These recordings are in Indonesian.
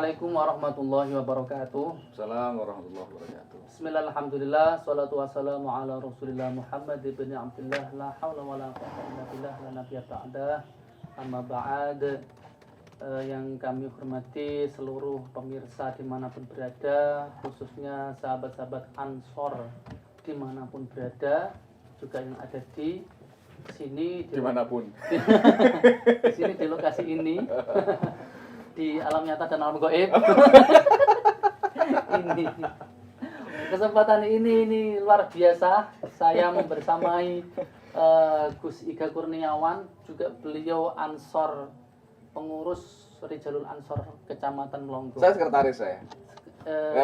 Assalamualaikum warahmatullahi wabarakatuh. Assalamualaikum warahmatullahi wabarakatuh. Bismillah, alhamdulillah, salatu wassalamu ala rasulillah Muhammad ibn Abdullah, la hawla wa la quwwata illa billah, la nabiyya ba'dah. Amma ba'd. Yang kami hormati seluruh pemirsa dimanapun berada, khususnya sahabat-sahabat Ansor dimanapun berada, juga yang ada di sini Dimanapun. di sini di lokasi ini, di alam nyata dan alam gaib. Ini kesempatan ini luar biasa. Saya membersamai Gus Iga Kurniawan, juga beliau Ansor, pengurus Rijalul Ansor Kecamatan Melongo. Saya sekretaris saya.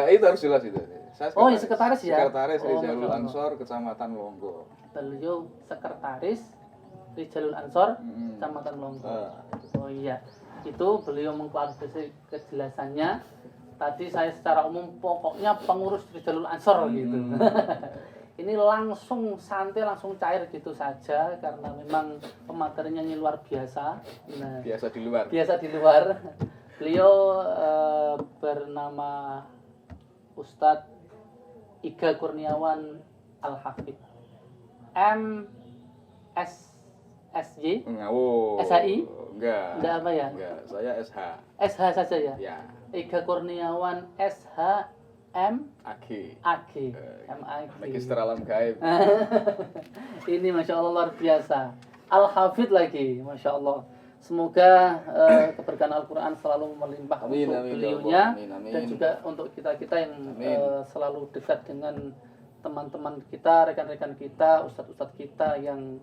Itu harus jelas itu. Saya Oh, ya, sekretaris ya? Sekretaris Rijalul Masya Allah. Ansor Kecamatan Melongo. Beliau sekretaris Rijalul Ansor Kecamatan Melongo. Oh iya, itu beliau mengklarifikasi kejelasannya. Tadi saya secara umum pokoknya pengurus Rijalul Ansor gitu. Ini langsung santai, langsung cair gitu saja karena memang pematerinya ini luar biasa. Nah, Biasa di luar. biasa di luar. Beliau bernama Ustadz Iga Kurniawan Al-Hafidh, MSSY, Oh. SHI? Enggak. Enggak apa ya? Enggak, saya SH. SH saja ya. Ya, Iga Kurniawan SH MAG. AG. MAG. Magister Alam Gaib. Ini Masya Allah luar biasa. Al-Hafidh lagi, Masya Allah. Semoga keberkahan Al-Quran selalu melimpah Amin, untuk amin, beliaunya, ya Allah. Amin, amin. dan juga untuk kita-kita yang Amin. selalu dekat dengan teman-teman kita, rekan-rekan kita, ustadz-ustadz kita yang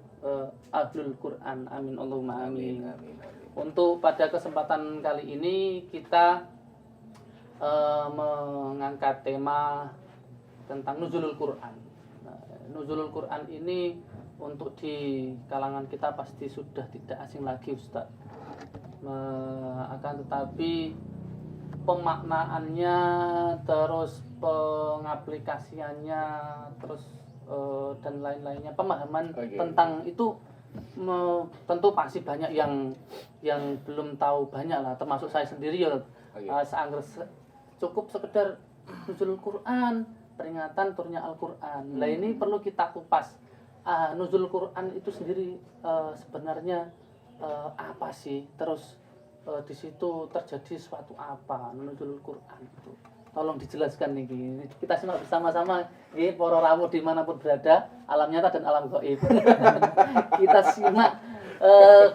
ahlul Quran. Amin Allahumma amin. Amin, amin. Untuk pada kesempatan kali ini kita mengangkat tema tentang nuzulul Quran. Nah, nuzulul Quran ini untuk di kalangan kita pasti sudah tidak asing lagi, Ustaz. Akan tetapi pemaknaannya, terus pengaplikasiannya, terus dan lain-lainnya, pemahaman tentang itu tentu pasti banyak yang belum tahu banyak lah, termasuk saya sendiri ya. Cukup sekedar nuzulul Quran, peringatan turunnya Al-Quran. Nah ini perlu kita kupas. Nuzulul Quran itu sendiri sebenarnya apa sih? Terus di situ terjadi suatu apa? Nuzulul Quran itu. Tolong dijelaskan nih. Kita simak bersama-sama. Ini para rawuh dimanapun berada, alam nyata dan alam gaib. Kita simak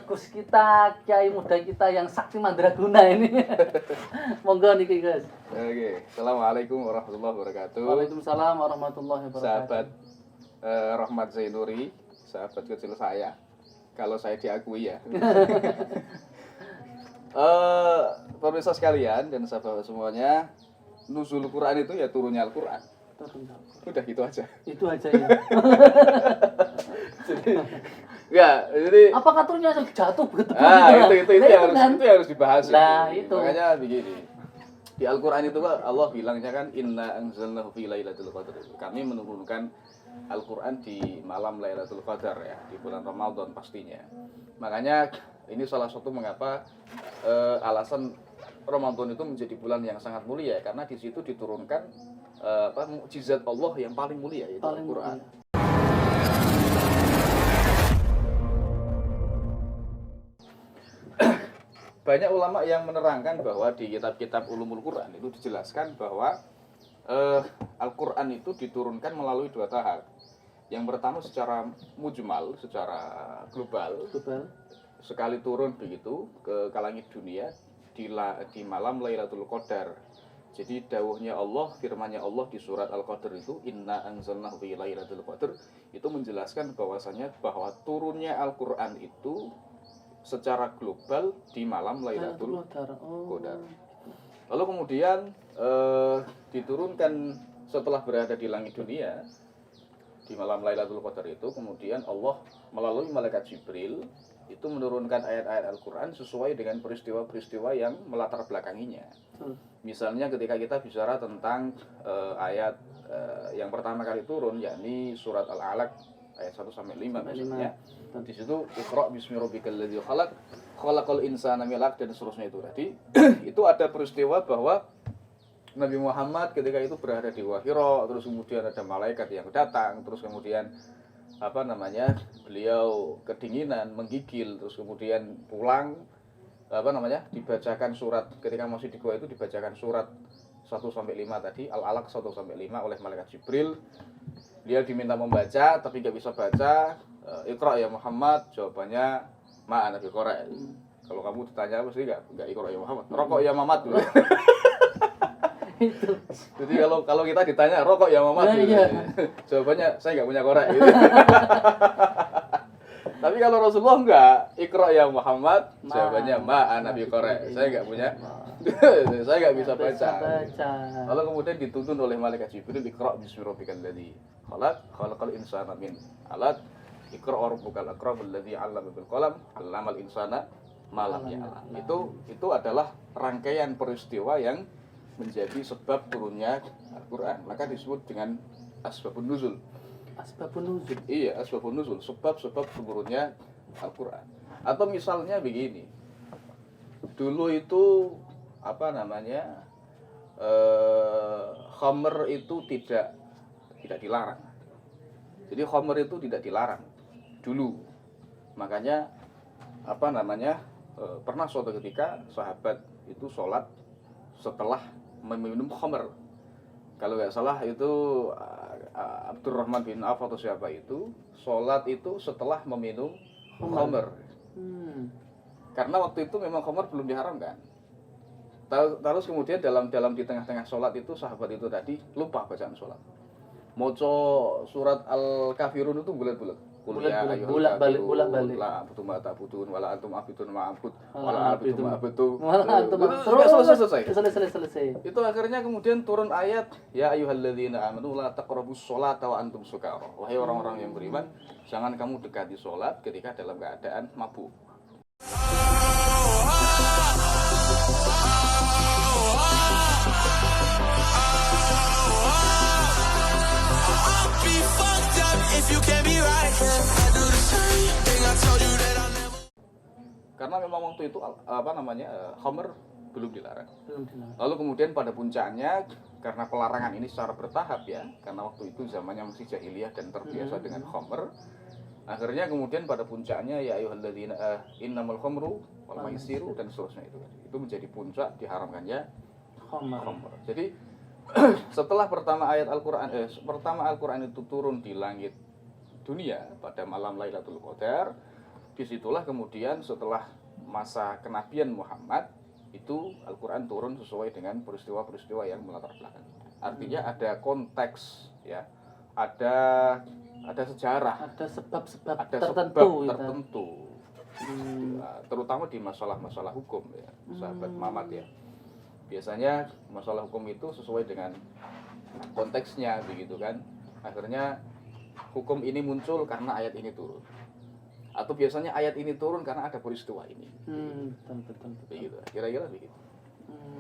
Gus kita, kiai muda kita yang sakti mandraguna ini. Monggo niki Gus. Oke, Assalamualaikum warahmatullahi wabarakatuh. Waalaikumsalam warahmatullahi wabarakatuh. Sahabat Rahmat Zainuri, sahabat kecil saya, kalau saya diakui ya. Pemirsa sekalian dan sahabat semuanya, nuzul Quran itu ya turunnya Al-Quran. Udah gitu aja. Itu aja ya. Jadi Apakah turunnya jatuh begitu? itu yang harus dibahas. Nah, itu. Makanya begini. Di Al-Quran itu Allah bilangnya kan inna anzalnahu fi lailatul qadar. Kami menurunkan Al-Quran di malam Lailatul Qadar ya, di bulan Ramadan pastinya. Makanya ini salah satu mengapa alasan Ramadan itu menjadi bulan yang sangat mulia, karena di situ diturunkan mukjizat Allah yang paling mulia, yaitu Al-Quran. Banyak ulama yang menerangkan bahwa di kitab-kitab ulumul Quran itu dijelaskan bahwa Al-Quran itu diturunkan melalui dua tahap. Yang pertama secara mujmal, secara global, sekali turun begitu ke langit dunia di malam Lailatul Qadar. Jadi dawuhnya Allah, firman-Nya Allah di surat Al-Qadar itu inna anzalnahu fi lailatul qadar, itu menjelaskan bahwasanya bahwa turunnya Al-Quran itu secara global di malam Lailatul Qadar. Lalu kemudian diturunkan setelah berada di langit dunia di malam Lailatul Qadar itu, kemudian Allah melalui malaikat Jibril itu menurunkan ayat-ayat Al-Quran sesuai dengan peristiwa-peristiwa yang melatar belakanginya. Misalnya ketika kita bicara tentang ayat yang pertama kali turun, yakni surat Al-Alaq ayat 1 sampai 5 Sampai misalnya. 5. Di situ Iqra bismi rabbikal ladzi khalaq, khalaqal insana min 'alaq dan seterusnya itu tadi. Itu ada peristiwa bahwa Nabi Muhammad ketika itu berada di Wahira, terus kemudian ada malaikat yang datang, terus kemudian beliau kedinginan, menggigil, terus kemudian pulang, dibacakan surat ketika masih di gua itu dibacakan surat 1 sampai 5 tadi, Al-Alaq 1 sampai 5 oleh malaikat Jibril. Dia diminta membaca tapi nggak bisa baca. Iqra ya Muhammad, jawabannya ma ana biqara. Kalau kamu ditanya pasti enggak Iqra ya Muhammad. Rokok ya Mamat dulu. Itu. Jadi kalau kita ditanya rokok ya Mamat gitu. Iya. Jawabannya saya enggak punya korek gitu. Tapi kalau Rasulullah enggak, Iqra ya Muhammad, jawabannya ma ana biqara. Saya enggak punya. Saya enggak bisa baca. Lalu kemudian dituntun oleh malaikat Jibril, Iqra bismi rabbikal ladzi khalaq, khalaqal insana min 'alaq. Iqra rabbukal akram alladzi 'allama bil qalam, 'allamal insana ma lam ya'lam. Itu adalah rangkaian peristiwa yang menjadi sebab turunnya Al-Qur'an. Maka disebut dengan asbabun nuzul. Asbabun nuzul. Iya, asbabun nuzul, sebab-sebab turunnya Al-Qur'an. Atau misalnya begini. Dulu itu khamr itu tidak dilarang. Jadi khamr itu tidak dilarang dulu. Makanya pernah suatu ketika sahabat itu sholat setelah meminum khamr. Kalau nggak salah itu Abdurrahman bin Auf atau siapa itu sholat itu setelah meminum khamr. Karena waktu itu memang khamr belum diharamkan. Terus kemudian dalam di tengah-tengah sholat itu sahabat itu tadi lupa bacaan sholat. Moco surat Al-Kafirun itu bulat-bulat. Bolak-balik. La abudu ma ta'budun wala antum abidun ma a'bud wala abudu ma abudu. Selesai. Itu akhirnya kemudian turun ayat ya ayyuhalladzina amanu la taqrabus sholata wa antum sukara. Wahai orang-orang yang beriman, jangan kamu dekati sholat ketika dalam keadaan mabuk. Karena memang waktu itu khamr belum dilarang. Lalu kemudian pada puncaknya karena pelarangan ini secara bertahap ya, karena waktu itu zamannya masih jahiliyah dan terbiasa dengan khamr. Akhirnya kemudian pada puncaknya ya ayyuhalladzina innamal khamru wal maisiru dan seterusnya itu. Itu menjadi puncak diharamkannya khamr. Jadi setelah pertama Al-Qur'an itu turun di langit dunia pada malam Lailatul Qadar, disitulah kemudian setelah masa kenabian Muhammad itu Al-Qur'an turun sesuai dengan peristiwa-peristiwa yang melatar belakangi. Artinya ada konteks ya, ada sejarah, ada sebab-sebab ada tertentu. Terutama di masalah-masalah hukum ya, sahabat Mamat ya. Biasanya masalah hukum itu sesuai dengan konteksnya begitu kan. Akhirnya hukum ini muncul karena ayat ini turun. Atau biasanya ayat ini turun karena ada peristiwa ini. Betul. Begitu. Kira-kira begitu.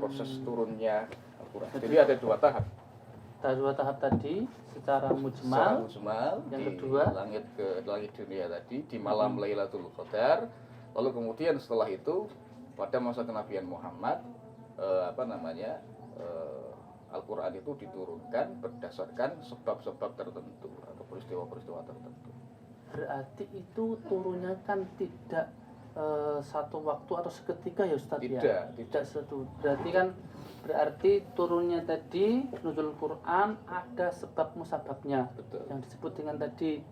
Proses turunnya Al-Qur'an. Jadi ada dua tahap. Ada dua tahap tadi secara mujmal. Yang kedua langit dunia tadi di malam Lailatul Qadar. Lalu kemudian setelah itu pada masa kenabian Muhammad Al-Qur'an itu diturunkan berdasarkan sebab-sebab tertentu atau peristiwa-peristiwa tertentu. Berarti itu turunnya kan tidak satu waktu atau seketika ya Ustaz ya? Tidak satu. Berarti turunnya tadi nuzul Quran ada sebab musababnya. Betul. Yang disebut dengan tadi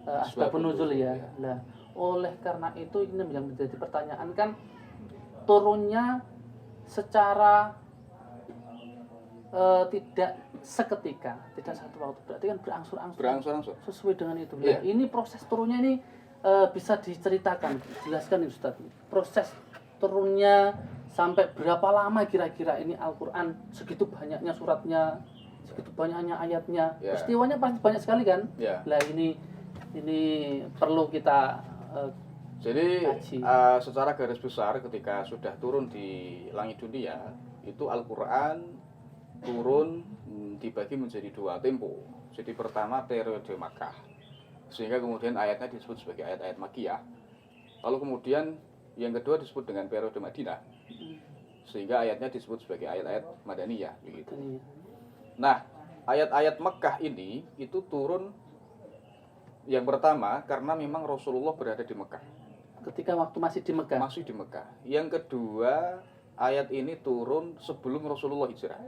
asbabun nuzul ya. Nah, oleh karena itu ini yang menjadi pertanyaan kan turunnya secara tidak seketika, tidak satu waktu, berarti kan berangsur-angsur sesuai dengan itu. Nah, ini proses turunnya ini bisa diceritakan, jelaskan Ustaz. Proses turunnya sampai berapa lama kira-kira ini Al-Qur'an, segitu banyaknya suratnya, segitu banyaknya ayatnya, peristiwanya pasti banyak sekali kan? Nah, ini perlu kita jadi secara garis besar ketika sudah turun di langit dunia itu Al-Qur'an turun dibagi menjadi dua tempo. Jadi pertama periode Makkah sehingga kemudian ayatnya disebut sebagai ayat-ayat Makkiyah. Lalu kemudian yang kedua disebut dengan periode Madinah, sehingga ayatnya disebut sebagai ayat-ayat Madaniyah begitu. Nah, ayat-ayat Mekah ini itu turun yang pertama karena memang Rasulullah berada di Mekah. Ketika waktu masih di Mekah. Masih di Mekah. Yang kedua, ayat ini turun sebelum Rasulullah hijrah.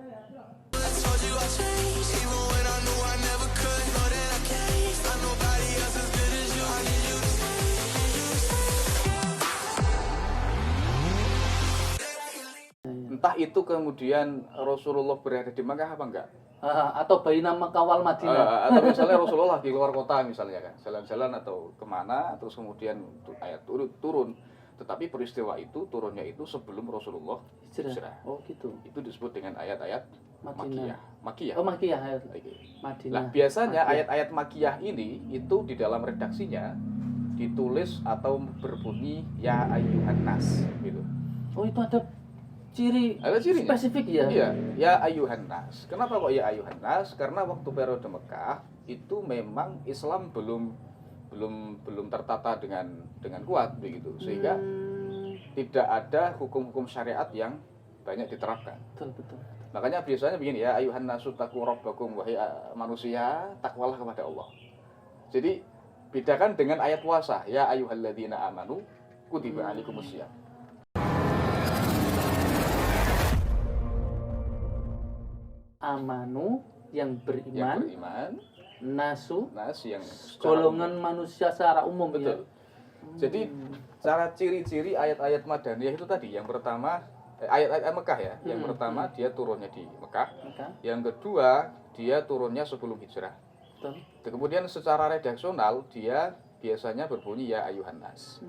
Entah itu kemudian Rasulullah berada di Mekah apa enggak? Atau baina Makkah wal Madinah. Atau misalnya Rasulullah di luar kota misalnya kan, jalan-jalan atau kemana, terus kemudian ayat turun. Tetapi peristiwa itu turunnya itu sebelum Rasulullah hijrah. Oh gitu. Itu disebut dengan ayat-ayat Madinah. Makkiyah. Oh Makkiyah ayat. Madinah. Nah, biasanya Makkiyah. ayat-ayat Makkiyah ini itu di dalam redaksinya ditulis atau berbunyi ya ayyuhan nas gitu. Oh itu ada ciri Cirinya. spesifik ya? Iya, ya ayyuhan nas. Kenapa kok ya ayyuhan nas? Karena waktu periode Mekah itu memang Islam belum tertata dengan kuat begitu, sehingga tidak ada hukum-hukum syariat yang banyak diterapkan. Betul. Makanya biasanya begini ya, ayyuhan nasu taqu rabbakum, wahai manusia takwalah kepada Allah. Jadi bedakan dengan ayat puasa, ya ayyuhalladzina amanu kutiba alaikumusiyam. Amanu yang beriman, nasu nas yang golongan manusia secara umum. Betul. Ya. Jadi cara ciri-ciri ayat-ayat Madaniyah itu tadi, yang pertama ayat-ayat Mekah ya. Yang pertama dia turunnya di Mekah. Yang kedua dia turunnya sebelum hijrah. Betul. Kemudian secara redaksional dia biasanya berbunyi ya ayuhan nas.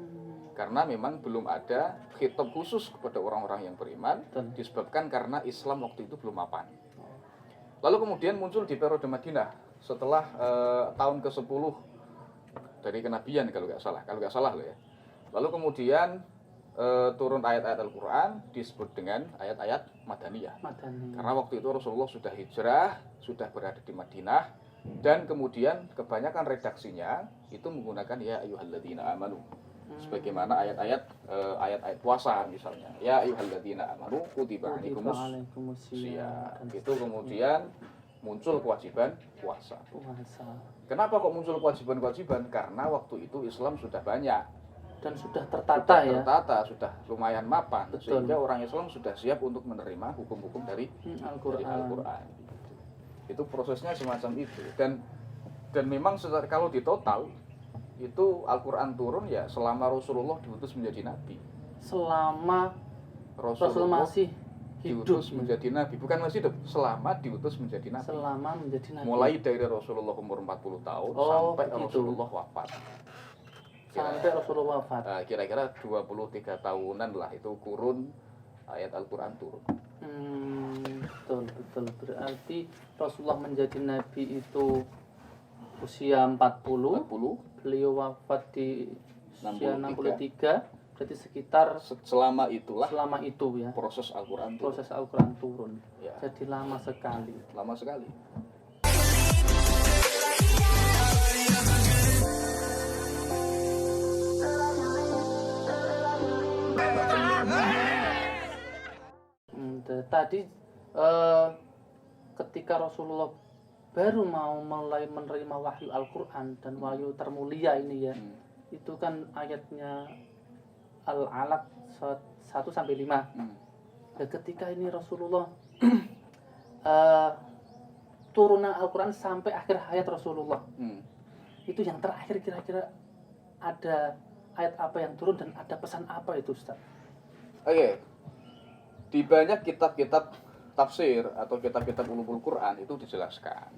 Karena memang belum ada khitab khusus kepada orang-orang yang beriman. Betul. Disebabkan karena Islam waktu itu belum mapan. Lalu kemudian muncul di periode Madinah setelah tahun ke-10 dari kenabian kalau nggak salah loh ya. Lalu kemudian turun ayat-ayat Al-Quran disebut dengan ayat-ayat Madaniyah. Karena waktu itu Rasulullah sudah hijrah, sudah berada di Madinah, dan kemudian kebanyakan redaksinya itu menggunakan ya ayyuhalladzina amanu. Sebagaimana ayat-ayat puasa misalnya, ya ayyuhalladzina amanu kutiba alaikumusiyam. Itu kemudian muncul kewajiban puasa. Kenapa kok muncul kewajiban-kewajiban? Karena waktu itu Islam sudah banyak dan sudah tertata, sudah lumayan mapan. Betul. Sehingga orang Islam sudah siap untuk menerima hukum-hukum dari Al-Quran. Itu prosesnya semacam itu. Dan memang kalau di total itu Al-Quran turun ya selama Rasulullah diutus menjadi nabi. Selama Rasulullah masih diutus menjadi nabi, bukan masih hidup, selama diutus menjadi nabi. Selama menjadi nabi. Mulai dari Rasulullah umur 40 tahun sampai Rasulullah wafat. Sampai Rasulullah wafat. Kira-kira 23 tahunan lah itu kurun ayat Al-Quran turun. Betul. Berarti Rasulullah menjadi nabi itu usia 40. Beliau wafat di usia 63. Berarti sekitar selama itu ya proses Al-Quran turun. Ya. Jadi lama sekali. Tadi ketika Rasulullah baru mau mulai menerima wahyu Al-Quran dan wahyu termulia ini ya, itu kan ayatnya Al-Alaq 1-5. Dan ketika ini Rasulullah turunan Al-Quran sampai akhir hayat Rasulullah, itu yang terakhir kira-kira ada ayat apa yang turun dan ada pesan apa itu, Ustaz? Oke. Di banyak kitab-kitab tafsir atau kitab-kitab ulumul Quran itu dijelaskan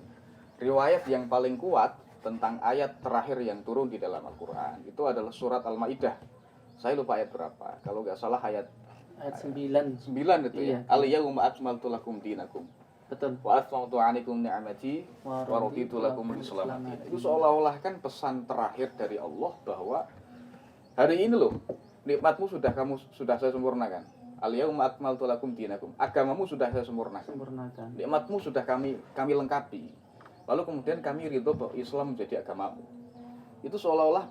riwayat yang paling kuat tentang ayat terakhir yang turun di dalam Al-Quran itu adalah surat Al-Maidah. Saya lupa ayat berapa. Kalau nggak salah ayat 9 itu ya. Al-yawma akmaltu lakum dinakum. Betul. Wa atmamtu 'alaikum ni'mati wa raditu lakum al-Islam. Itu seolah-olah kan pesan terakhir dari Allah bahwa hari ini loh nikmatmu sudah saya sempurnakan. Al-yawma akmaltu lakum dinakum. Agamamu sudah saya sempurnakan. Nikmatmu sudah kami lengkapi. Lalu kemudian kami ridho bahwa Islam menjadi agamamu. itu seolah-olah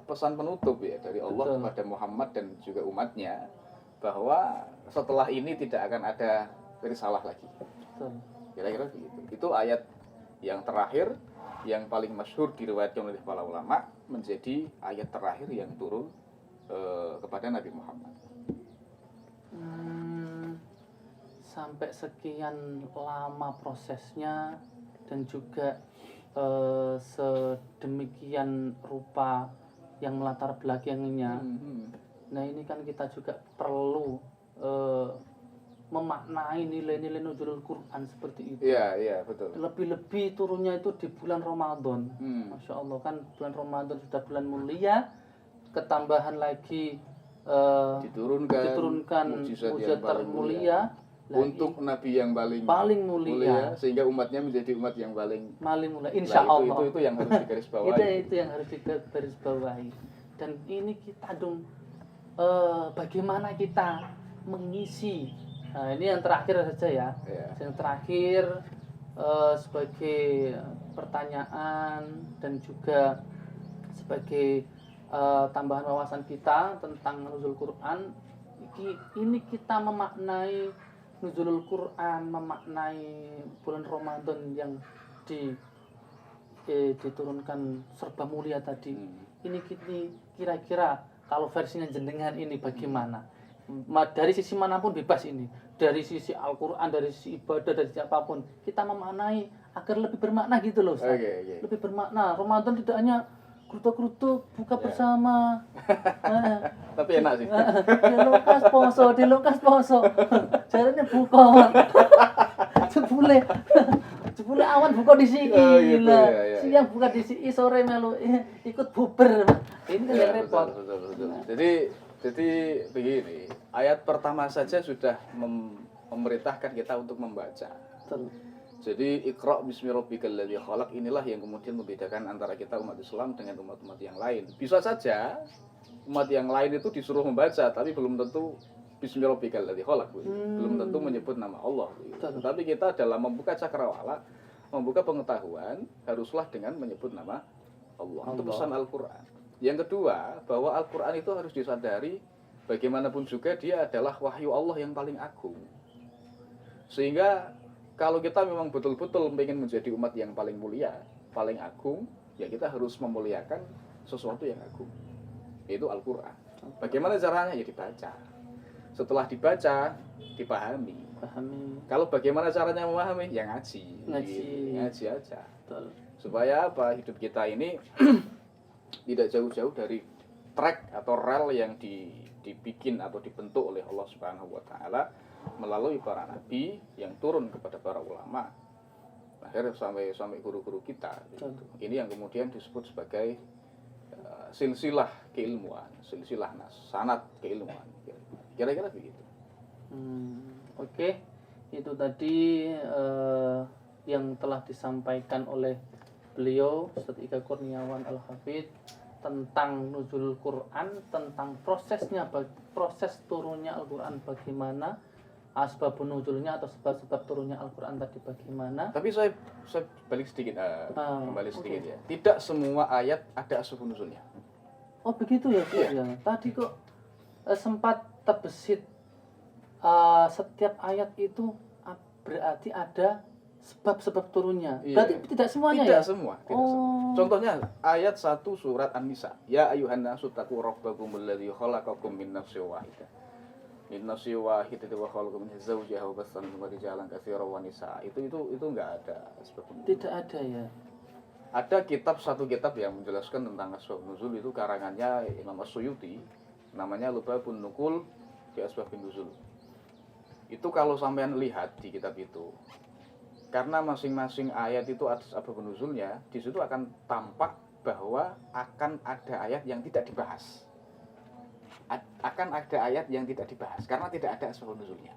pesan penutup ya dari Allah Betul. kepada Muhammad dan juga umatnya, bahwa setelah ini tidak akan ada risalah lagi. Betul. Kira-kira begitu. Itu ayat yang terakhir yang paling masyhur diriwayatkan oleh para ulama menjadi ayat terakhir yang turun kepada Nabi Muhammad. Sampai sekian lama prosesnya dan juga sedemikian rupa yang melatar belakangnya. Nah ini kan kita juga perlu memaknai nilai-nilai nuzulul Quran seperti itu. Iya, betul. Lebih-lebih turunnya itu di bulan Ramadan. Masya Allah, kan bulan Ramadan sudah bulan mulia, ketambahan lagi diturunkan mukjizat termulia untuk Nabi yang paling mulia, sehingga umatnya menjadi umat yang paling mulia, insya Allah. Itu yang harus digarisbawahi. itu yang harus digarisbawahi. Dan ini kita dong, bagaimana kita mengisi. Nah ini yang terakhir saja ya. Yang terakhir sebagai pertanyaan dan juga sebagai tambahan wawasan kita tentang nuzul Quran. Ini kita memaknai nuzulul Quran, memaknai bulan Ramadan yang diturunkan serba mulia tadi. Ini kira-kira kalau versinya jenengan ini bagaimana? Dari sisi manapun bebas ini. Dari sisi Al-Quran, dari sisi ibadah, dari siapapun, kita memaknai agar lebih bermakna gitu loh, Ustaz. Lebih bermakna. Ramadan tidak hanya kerutuk-kerutuk buka bersama. Tapi enak sih. Dilukas poso. Jarane buka. Jebule awan buka di sini. Siang buka di sini, sore melu ikut buber. Ini kan yang repot. Betul. Jadi begini, ayat pertama saja sudah memerintahkan kita untuk membaca. Betul. Jadi Iqra bismi rabbikal ladzi khalaq, inilah yang kemudian membedakan antara kita umat Islam dengan umat-umat yang lain. Bisa saja umat yang lain itu disuruh membaca tapi belum tentu bismi rabbikal ladzi khalaq. Belum tentu menyebut nama Allah. Tapi kita dalam membuka cakrawala, membuka pengetahuan, haruslah dengan menyebut nama Allah. Itu pesan Al-Qur'an. Yang kedua, bahwa Al-Quran itu harus disadari bagaimanapun juga dia adalah wahyu Allah yang paling agung. Sehingga kalau kita memang betul-betul ingin menjadi umat yang paling mulia, paling agung, ya kita harus memuliakan sesuatu yang agung, yaitu Al-Quran. Bagaimana caranya? Ya dibaca. Setelah dibaca, dipahami. Kalau bagaimana caranya memahami? Ya ngaji aja. Betul. Supaya apa? Hidup kita ini tidak jauh-jauh dari track atau rel yang dibikin atau dibentuk oleh Allah Subhanahu wa taala melalui para nabi yang turun kepada para ulama. Akhirnya sampai guru-guru kita. Gitu. Ini yang kemudian disebut sebagai silsilah keilmuan, silsilah sanad keilmuan. Kira-kira begitu. Oke. Itu tadi yang telah disampaikan oleh beliau Ustaz Ika Kurniawan Al-Hafidh tentang nuzul Quran, tentang prosesnya, proses turunnya Al-Quran bagaimana, asbabun nuzulnya atau sebab-sebab turunnya Al-Quran tadi bagaimana. Tapi saya balik sedikit, kembali sedikit ya. Tidak semua ayat ada asbabun nuzulnya. Oh begitu ya, ya. Tadi kok sempat terbesit setiap ayat itu berarti ada sebab-sebab turunnya. Berarti tidak semuanya tidak ya? Semua. Contohnya ayat 1 surat An-Nisa. Ya ayuhan nasu taqu rabbakumul ladzi khalaqakum min nafsin wahidah. Min nafsin wahidatin wa khalaqa minha zawjaha wa bassa minhuma rijalan katsiran wa nisaa. Itu enggak ada sebab nuzul. Tidak ada ya. Ada satu kitab yang menjelaskan tentang asbab nuzul, itu karangannya Imam As-Suyuti, namanya Lubabun Nuqul fi Asbabin Nuzul. Itu kalau sampean lihat di kitab itu, karena masing-masing ayat itu ada asbab nuzulnya, di situ akan tampak bahwa akan ada ayat yang tidak dibahas. Akan ada ayat yang tidak dibahas karena tidak ada asbab nuzulnya.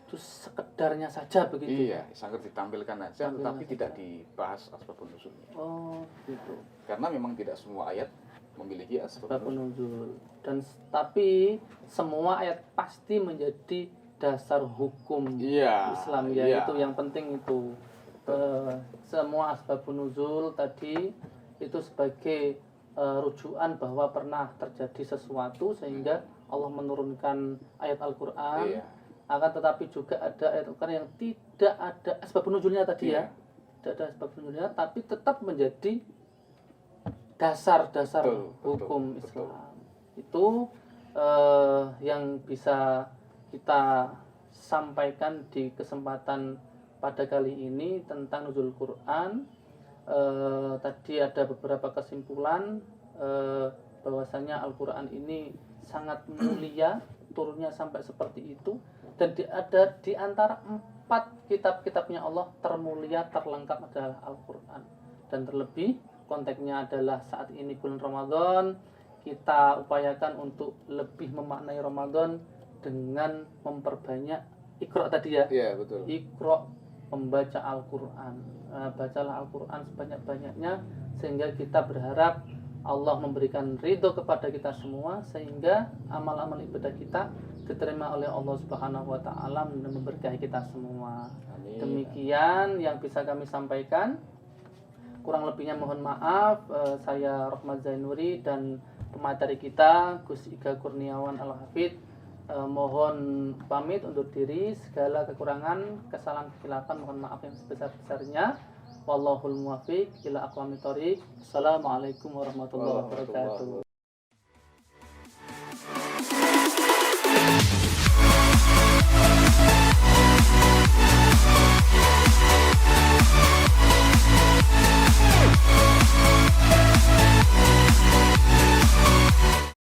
Itu sekedarnya saja begitu. Iya, sangat ditampilkan aja tetapi tidak dibahas asbab nuzulnya. Oh, gitu. Karena memang tidak semua ayat memiliki asbab nuzul. Dan tapi semua ayat pasti menjadi dasar hukum Islam ya. Itu yang penting itu semua asbabun nuzul tadi itu sebagai rujukan bahwa pernah terjadi sesuatu sehingga Allah menurunkan ayat Al-Qur'an. Iya. Akan tetapi juga ada ayat Al-Qur'an yang tidak ada asbab nuzulnya tadi Iya. ya. Tidak ada asbab nuzulnya tapi tetap menjadi dasar-dasar hukum betul. Islam. Itu yang bisa kita sampaikan di kesempatan pada kali ini tentang nuzul Quran. Tadi ada beberapa kesimpulan bahwasanya Al-Quran ini sangat mulia, turunnya sampai seperti itu, dan ada di antara 4 kitab-kitabnya Allah termulia terlengkap adalah Al-Quran. Dan terlebih konteksnya adalah saat ini bulan Ramadan, kita upayakan untuk lebih memaknai Ramadan dengan memperbanyak Iqra tadi ya. Iya, betul. Iqra, membaca Al-Quran. Bacalah Al-Quran sebanyak-banyaknya sehingga kita berharap Allah memberikan ridho kepada kita semua sehingga amal-amal ibadah kita diterima oleh Allah Subhanahu wa taala dan memberkahi kita semua. Amin. Demikian yang bisa kami sampaikan. Kurang lebihnya mohon maaf. Saya Rahmat Zainuri dan pemateri kita Gus Iga Kurniawan Al-Hafidh mohon pamit undur diri. Segala kekurangan, kesalahan, kekhilafan mohon maaf yang sebesar-besarnya. Wallahul muwaffiq ila aqwamit thoriq. Assalamualaikum warahmatullahi wabarakatuh.